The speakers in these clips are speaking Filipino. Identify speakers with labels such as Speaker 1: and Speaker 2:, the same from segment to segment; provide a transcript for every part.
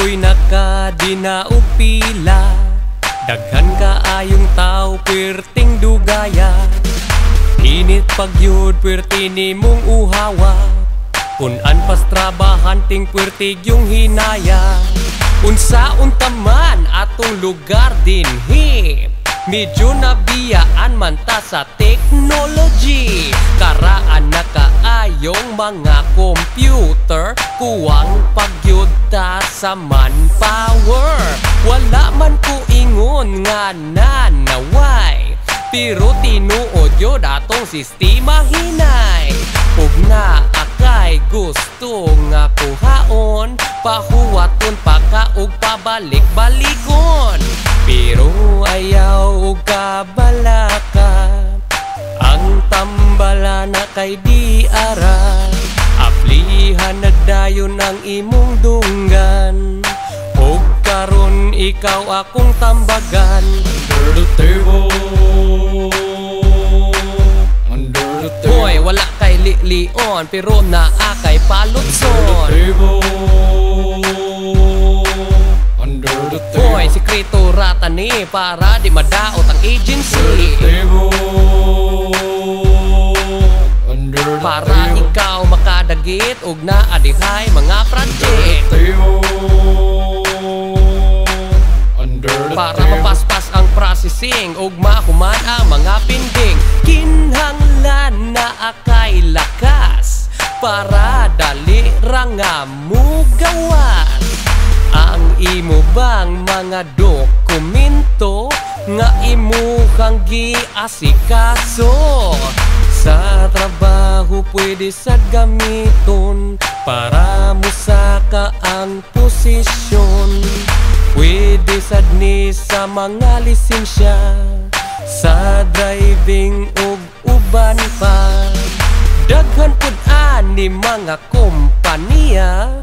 Speaker 1: ako'y nakadinaupila. Daghan kaayong tao perting dugaya. Init pagyud perti ni mong uhawa. Unan pas trabahan ting pertig yung hinaya. Unsaon taman atong lugar dinhi. Medyo nabiyaan man ta sa technology. Karaan na kaayong mga computer. Kuwang pagyuta sa manpower. Wala man ko ingon nga nanaway. Pero tinuod yun atong sistema hinay. Ug na akay gusto nga kuhaon. Pahuwaton pa ka ug pabalik-balikon. Pero ayaw ug kabalaka. Ang tambala na kay di ara. Aplihan na dayon ang imong dunggan. Og karon ikaw akong tambagan.
Speaker 2: Under the table, under the table.
Speaker 1: Hoy, wala kay lion pero naa kay palutson.
Speaker 2: Under the table,
Speaker 1: Hoy, sikreto rata ni para di madaot ang agency. Para ikaw makadagit ug naadihay mga project. Para mapaspas ang processing ug mahuman ang mga pinding. Kinhanglan na akay lakas para dali ra nga mugawas. Ang imo bang mga dokumento nga imuhang giasikaso. Sa trabaho pwede sad gamiton para musaka ang posisyon. Pwede sad ni sa mga lisensya, sa driving ug uban pa. Daghan pud ani mga kompanya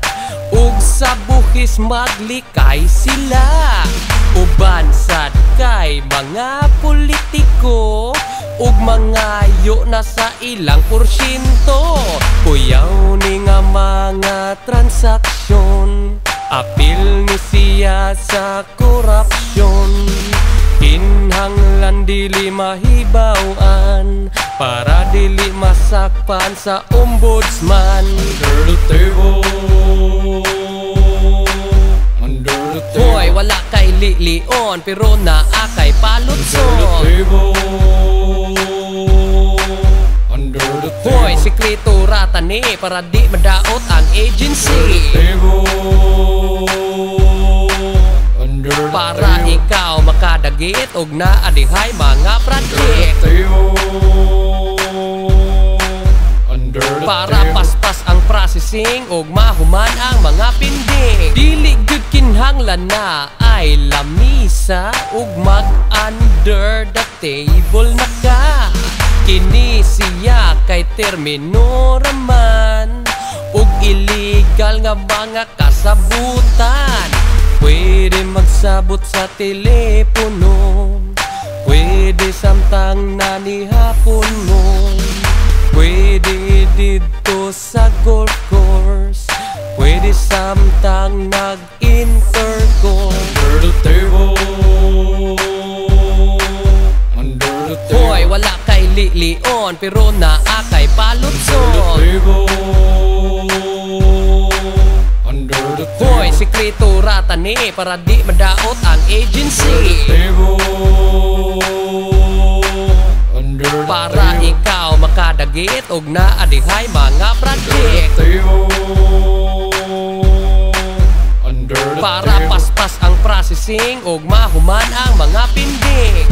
Speaker 1: ug sa buhis maglikay sila. Uban sad kay mga politiko ug mga yo na sa ilang porsyento. Kuyaw ni nga mga transaksyon. Apil ni siya sa korupsyon. Kinhanglan dili mahibawan para dili masakpan sa ombudsman.
Speaker 2: under the table, under the table.
Speaker 1: Hoy, wala kay lion pero naa kay palutson.
Speaker 2: Under the table,
Speaker 1: Hoy, sikreto rata ni para di madaot ang agency. Para ikaw makadagit ug naadihay mga project. Para paspas ang processing ug mahuman ang mga pinding. Dili gud kinhanglan na ay lamisa ug mag under the table na ka. Kini siya kay termino raman ug illegal nga mga kasabutan. Pwede magsabot sa telepono, pwede samtang nanihapon mo, pwede dito sa golf course, pwede samtang nag-intercourse.
Speaker 2: under the table, under the table.
Speaker 1: Hoy, wala kay lion pero naa kay palutson.
Speaker 2: Under the table,
Speaker 1: Hoy, sikreto rata ni para di madaot ang agency. Para ikaw makadagit ug naadihay mga project. Para paspas ang processing ug mahuman ang mga pinding.